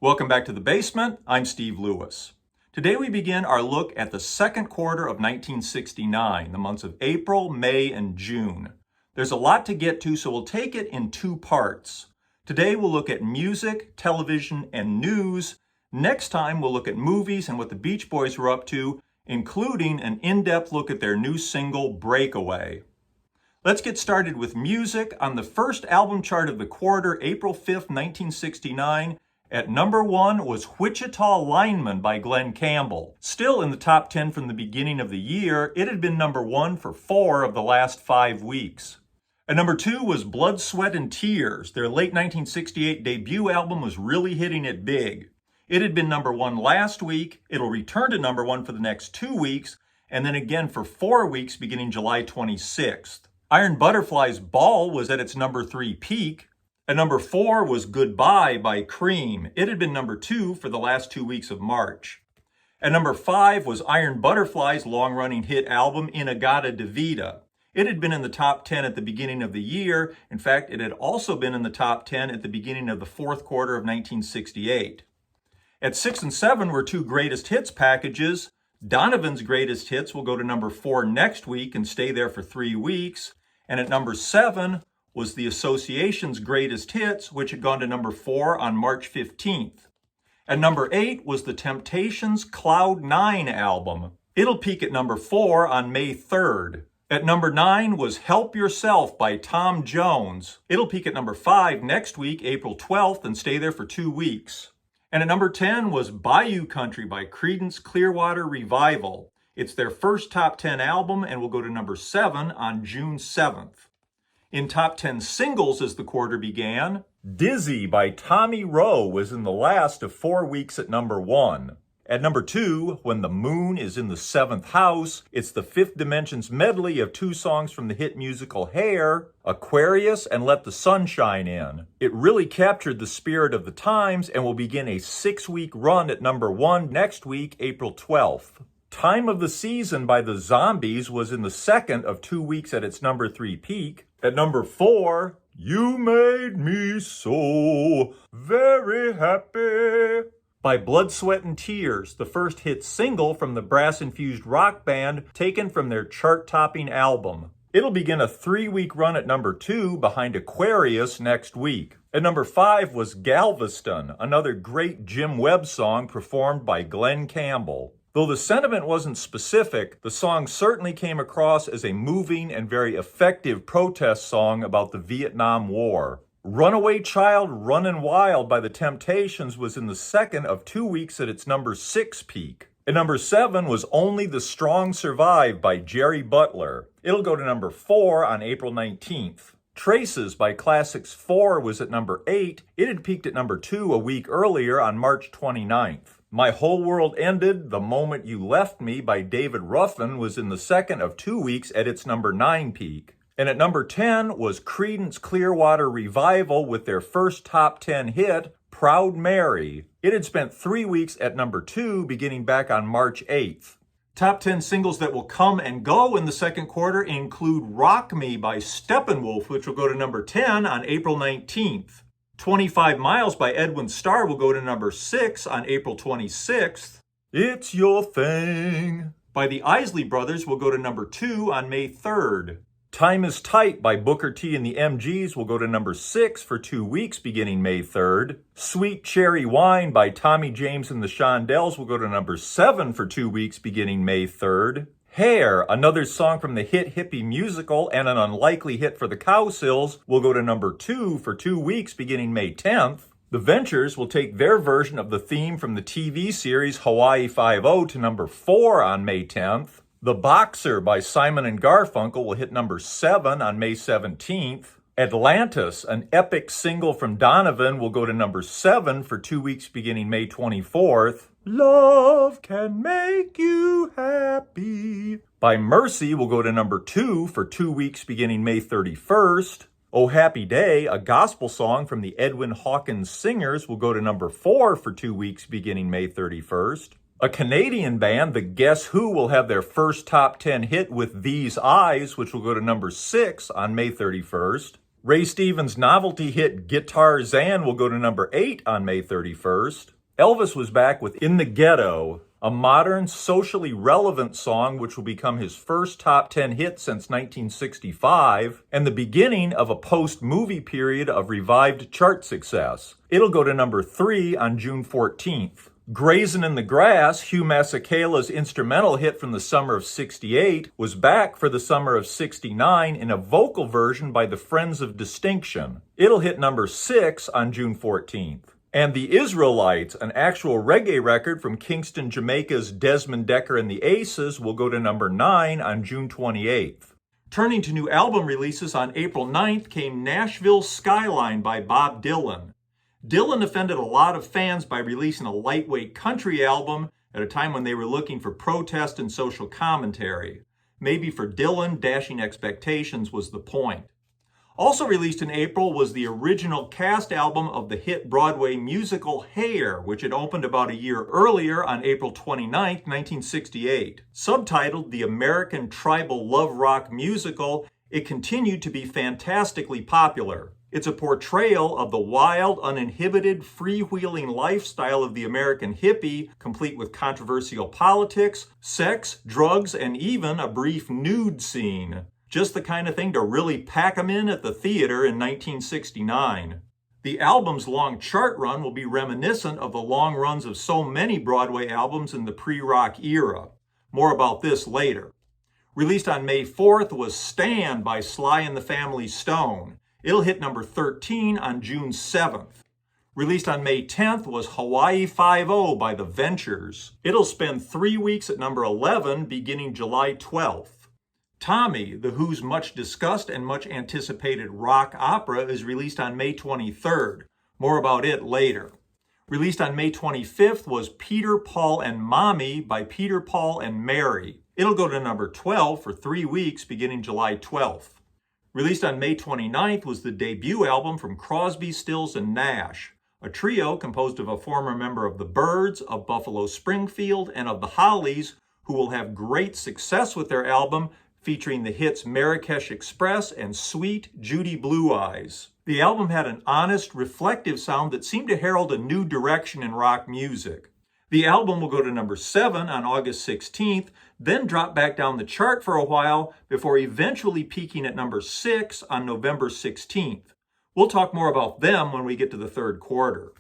Welcome back to the basement. I'm Steve Lewis. Today we begin our look at the second quarter of 1969, the months of April, May, and June. There's a lot to get to, so we'll take it in two parts. Today we'll look at music, television, and news. Next time we'll look at movies and what the Beach Boys were up to, including an in-depth look at their new single, Breakaway. Let's get started with music. On the first album chart of the quarter, April 5th, 1969, at number 1 was Wichita Lineman by Glen Campbell. Still in the top 10 from the beginning of the year, it had been number 1 for 4 of the last 5 weeks. At number 2 was Blood, Sweat, and Tears. Their late 1968 debut album was really hitting it big. It had been number 1 last week, it'll return to number 1 for the next 2 weeks, and then again for 4 weeks beginning July 26th. Iron Butterfly's Ball was at its number 3 peak. At number 4 was Goodbye by Cream. It had been number 2 for the last 2 weeks of March. At number 5 was Iron Butterfly's long-running hit album, In-A-Gadda-Da-Vida. It had been in the top 10 at the beginning of the year. In fact, it had also been in the top 10 at the beginning of the fourth quarter of 1968. At 6 and 7 were 2 greatest hits packages. Donovan's Greatest Hits will go to number 4 next week and stay there for 3 weeks. And at number 7 was the Association's Greatest Hits, which had gone to number 4 on March 15th. At number 8 was the Temptations' Cloud 9 album. It'll peak at number 4 on May 3rd. At number 9 was Help Yourself by Tom Jones. It'll peak at number 5 next week, April 12th, and stay there for 2 weeks. And at number 10 was Bayou Country by Creedence Clearwater Revival. It's their first top 10 album and will go to number 7 on June 7th. In top 10 singles as the quarter began, Dizzy by Tommy Roe was in the last of 4 weeks at number 1. At number 2, When the Moon is in the Seventh House, it's the Fifth Dimensions medley of 2 songs from the hit musical Hair, Aquarius, and Let the Sun Shine In. It really captured the spirit of the times and will begin a 6-week run at number 1 next week, April 12th. Time of the Season by the Zombies was in the second of 2 weeks at its number 3 peak. At number 4, You Made Me So Very Happy by Blood, Sweat, and Tears, the first hit single from the brass-infused rock band taken from their chart-topping album. It'll begin a 3-week run at number 2 behind Aquarius next week. At number 5 was Galveston, another great Jim Webb song performed by Glen Campbell. Though the sentiment wasn't specific, the song certainly came across as a moving and very effective protest song about the Vietnam War. Runaway Child Runnin' Wild by the Temptations was in the second of 2 weeks at its number 6 peak. At number 7 was Only the Strong Survive by Jerry Butler. It'll go to number 4 on April 19th. Traces by Classics 4 was at number 8. It had peaked at number 2 a week earlier on March 29th. My Whole World Ended the Moment You Left Me by David Ruffin was in the second of 2 weeks at its number 9 peak. And at number 10 was Creedence Clearwater Revival with their first top 10 hit, Proud Mary. It had spent 3 weeks at number 2 beginning back on March 8th. Top 10 singles that will come and go in the second quarter include Rock Me by Steppenwolf, which will go to number 10 on April 19th. 25 Miles by Edwin Starr will go to number 6 on April 26th. It's Your Thing by the Isley Brothers will go to number 2 on May 3rd. Time is Tight by Booker T and the MGs will go to number 6 for 2 weeks beginning May 3rd. Sweet Cherry Wine by Tommy James and the Shondells will go to number 7 for 2 weeks beginning May 3rd. Hair, another song from the hit hippie musical and an unlikely hit for the Cowsills, will go to number 2 for 2 weeks beginning May 10th. The Ventures will take their version of the theme from the TV series Hawaii Five-0 to number 4 on May 10th. The Boxer by Simon and Garfunkel will hit number 7 on May 17th. Atlantis, an epic single from Donovan, will go to number 7 for 2 weeks beginning May 24th. Love Can Make You Happy by Mercy will go to number 2 for 2 weeks beginning May 31st. Oh Happy Day, a gospel song from the Edwin Hawkins Singers, will go to number 4 for 2 weeks beginning May 31st. A Canadian band, the Guess Who, will have their first top 10 hit with These Eyes, which will go to number 6 on May 31st. Ray Stevens' novelty hit Guitar Zan will go to number 8 on May 31st. Elvis was back with In the Ghetto, a modern, socially relevant song which will become his first top 10 hit since 1965, and the beginning of a post-movie period of revived chart success. It'll go to number 3 on June 14th. Grazin' in the Grass, Hugh Masekela's instrumental hit from the summer of '68, was back for the summer of '69 in a vocal version by the Friends of Distinction. It'll hit number 6 on June 14th. And The Israelites, an actual reggae record from Kingston, Jamaica's Desmond Decker and the Aces, will go to number 9 on June 28th. Turning to new album releases, on April 9th came Nashville Skyline by Bob Dylan. Dylan offended a lot of fans by releasing a lightweight country album at a time when they were looking for protest and social commentary. Maybe for Dylan, dashing expectations was the point. Also released in April was the original cast album of the hit Broadway musical Hair, which had opened about a year earlier on April 29, 1968. Subtitled The American Tribal Love Rock Musical, it continued to be fantastically popular. It's a portrayal of the wild, uninhibited, freewheeling lifestyle of the American hippie, complete with controversial politics, sex, drugs, and even a brief nude scene. Just the kind of thing to really pack 'em in at the theater in 1969. The album's long chart run will be reminiscent of the long runs of so many Broadway albums in the pre-rock era. More about this later. Released on May 4th was Stand by Sly and the Family Stone. It'll hit number 13 on June 7th. Released on May 10th was Hawaii 5-0 by The Ventures. It'll spend 3 weeks at number 11 beginning July 12th. Tommy, The Who's much discussed and much anticipated rock opera, is released on May 23rd. More about it later. Released on May 25th was Peter, Paul, and Mommy by Peter, Paul, and Mary. It'll go to number 12 for 3 weeks beginning July 12th. Released on May 29th was the debut album from Crosby, Stills, and Nash, a trio composed of a former member of the Byrds, of Buffalo Springfield, and of the Hollies, who will have great success with their album featuring the hits Marrakesh Express and Sweet Judy Blue Eyes. The album had an honest, reflective sound that seemed to herald a new direction in rock music. The album will go to number 7 on August 16th, then drop back down the chart for a while before eventually peaking at number 6 on November 16th. We'll talk more about them when we get to the third quarter.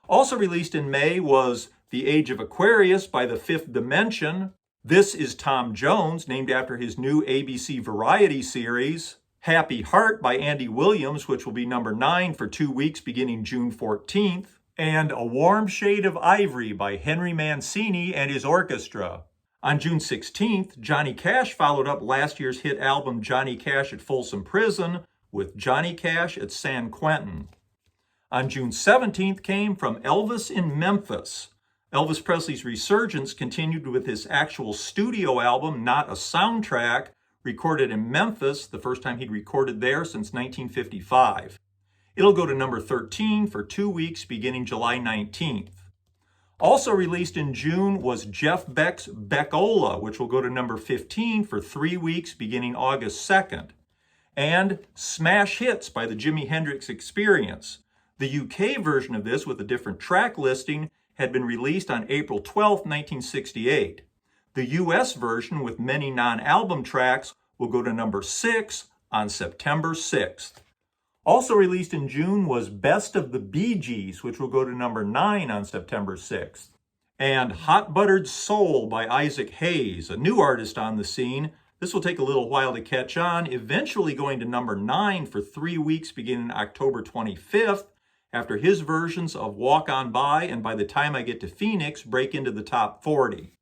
Also released in May was The Age of Aquarius by The Fifth Dimension. This is Tom Jones, named after his new ABC variety series. Happy Heart by Andy Williams, which will be number 9 for 2 weeks beginning June 14th. And A Warm Shade of Ivory by Henry Mancini and his orchestra. On June 16th, Johnny Cash followed up last year's hit album Johnny Cash at Folsom Prison with Johnny Cash at San Quentin. On June 17th came From Elvis in Memphis. Elvis Presley's resurgence continued with his actual studio album, Not a Soundtrack, recorded in Memphis, the first time he'd recorded there since 1955. It'll go to number 13 for 2 weeks beginning July 19th. Also released in June was Jeff Beck's Beckola, which will go to number 15 for 3 weeks beginning August 2nd. And Smash Hits by the Jimi Hendrix Experience. The UK version of this, with a different track listing, had been released on April 12, 1968. The US version, with many non-album tracks, will go to number 6 on September 6th. Also released in June was Best of the Bee Gees, which will go to number 9 on September 6th. And Hot Buttered Soul by Isaac Hayes, a new artist on the scene. This will take a little while to catch on, eventually going to number 9 for 3 weeks beginning October 25th, after his versions of Walk On By and By the Time I Get to Phoenix break into the top 40.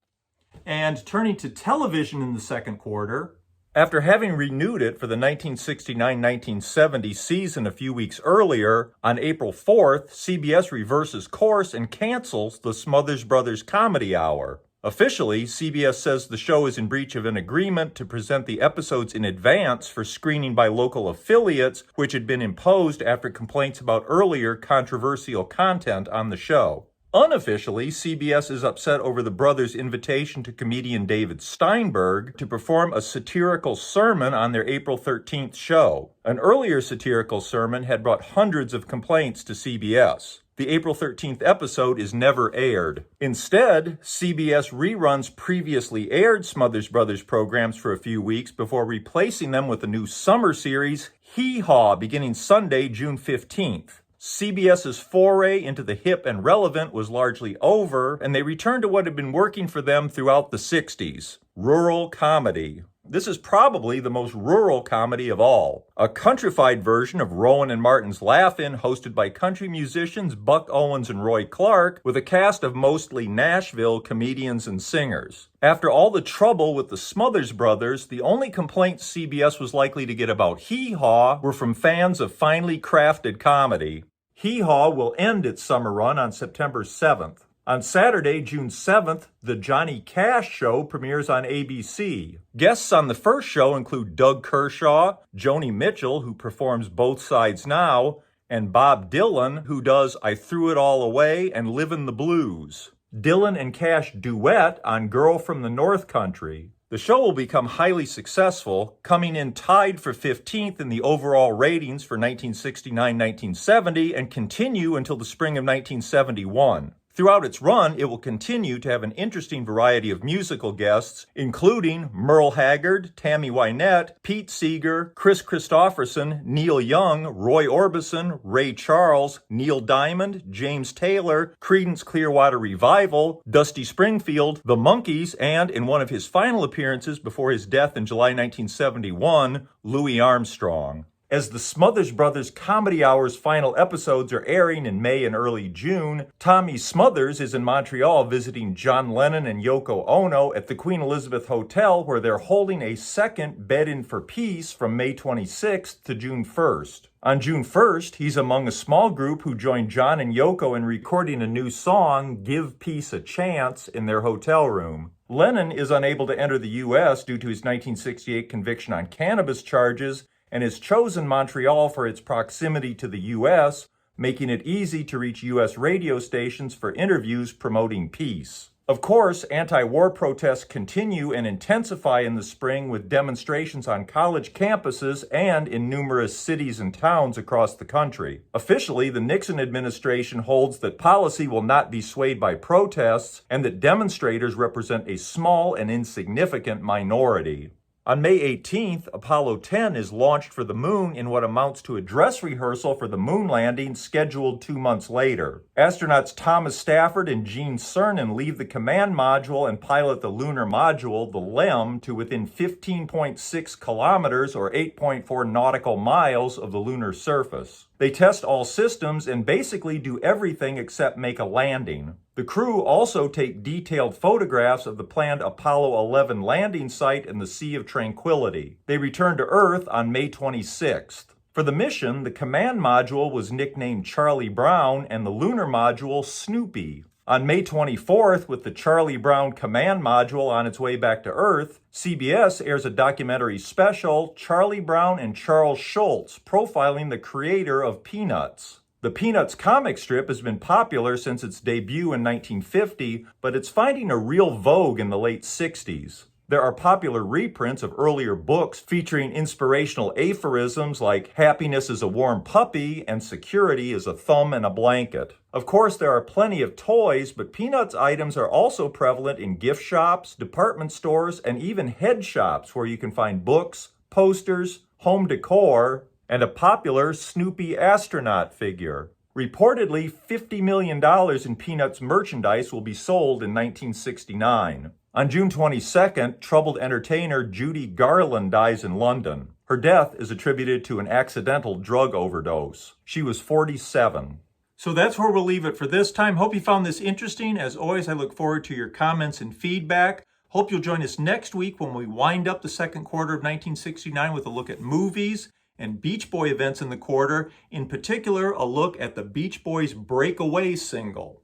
And turning to television in the second quarter, after having renewed it for the 1969-1970 season a few weeks earlier, on April 4th, CBS reverses course and cancels the Smothers Brothers Comedy Hour. Officially, CBS says the show is in breach of an agreement to present the episodes in advance for screening by local affiliates, which had been imposed after complaints about earlier controversial content on the show. Unofficially, CBS is upset over the brothers' invitation to comedian David Steinberg to perform a satirical sermon on their April 13th show. An earlier satirical sermon had brought hundreds of complaints to CBS. The April 13th episode is never aired. Instead, CBS reruns previously aired Smothers Brothers programs for a few weeks before replacing them with a new summer series, Hee Haw, beginning Sunday, June 15th. CBS's foray into the hip and relevant was largely over, and they returned to what had been working for them throughout the 60s, rural comedy. This is probably the most rural comedy of all. A countrified version of Rowan and Martin's Laugh-In, hosted by country musicians Buck Owens and Roy Clark, with a cast of mostly Nashville comedians and singers. After all the trouble with the Smothers Brothers, the only complaints CBS was likely to get about Hee Haw were from fans of finely crafted comedy. Hee Haw will end its summer run on September 7th. On Saturday, June 7th, the Johnny Cash Show premieres on ABC. Guests on the first show include Doug Kershaw, Joni Mitchell, who performs Both Sides Now, and Bob Dylan, who does I Threw It All Away and Livin' the Blues. Dylan and Cash duet on Girl from the North Country. The show will become highly successful, coming in tied for 15th in the overall ratings for 1969-1970 and continue until the spring of 1971. Throughout its run, it will continue to have an interesting variety of musical guests, including Merle Haggard, Tammy Wynette, Pete Seeger, Chris Christopherson, Neil Young, Roy Orbison, Ray Charles, Neil Diamond, James Taylor, Creedence Clearwater Revival, Dusty Springfield, The Monkees, and, in one of his final appearances before his death in July 1971, Louis Armstrong. As the Smothers Brothers Comedy Hour's final episodes are airing in May and early June, Tommy Smothers is in Montreal visiting John Lennon and Yoko Ono at the Queen Elizabeth Hotel, where they're holding a second Bed-In for Peace from May 26th to June 1st. On June 1st, he's among a small group who joined John and Yoko in recording a new song, Give Peace a Chance, in their hotel room. Lennon is unable to enter the U.S. due to his 1968 conviction on cannabis charges, and has chosen Montreal for its proximity to the U.S., making it easy to reach U.S. radio stations for interviews promoting peace. Of course, anti-war protests continue and intensify in the spring with demonstrations on college campuses and in numerous cities and towns across the country. Officially, the Nixon administration holds that policy will not be swayed by protests and that demonstrators represent a small and insignificant minority. On May 18th, Apollo 10 is launched for the moon in what amounts to a dress rehearsal for the moon landing scheduled 2 months later. Astronauts Thomas Stafford and Gene Cernan leave the command module and pilot the lunar module, the LEM, to within 15.6 kilometers or 8.4 nautical miles of the lunar surface. They test all systems and basically do everything except make a landing. The crew also take detailed photographs of the planned Apollo 11 landing site in the Sea of Tranquility. They return to Earth on May 26th. For the mission, the command module was nicknamed Charlie Brown and the lunar module Snoopy. On May 24th, with the Charlie Brown command module on its way back to Earth, CBS airs a documentary special, Charlie Brown and Charles Schulz, profiling the creator of Peanuts. The Peanuts comic strip has been popular since its debut in 1950, but it's finding a real vogue in the late 60s. There are popular reprints of earlier books featuring inspirational aphorisms like happiness is a warm puppy and security is a thumb and a blanket. Of course, there are plenty of toys, but Peanuts items are also prevalent in gift shops, department stores, and even head shops where you can find books, posters, home decor, and a popular Snoopy astronaut figure. Reportedly, $50 million in Peanuts merchandise will be sold in 1969. On June 22nd, troubled entertainer Judy Garland dies in London. Her death is attributed to an accidental drug overdose. She was 47. So that's where we'll leave it for this time. Hope you found this interesting. As always, I look forward to your comments and feedback. Hope you'll join us next week when we wind up the second quarter of 1969 with a look at movies and Beach Boy events in the quarter, in particular, a look at the Beach Boys' Breakaway single.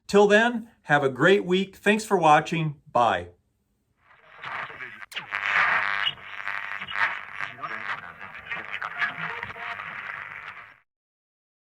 Till then, have a great week. Thanks for watching. Bye.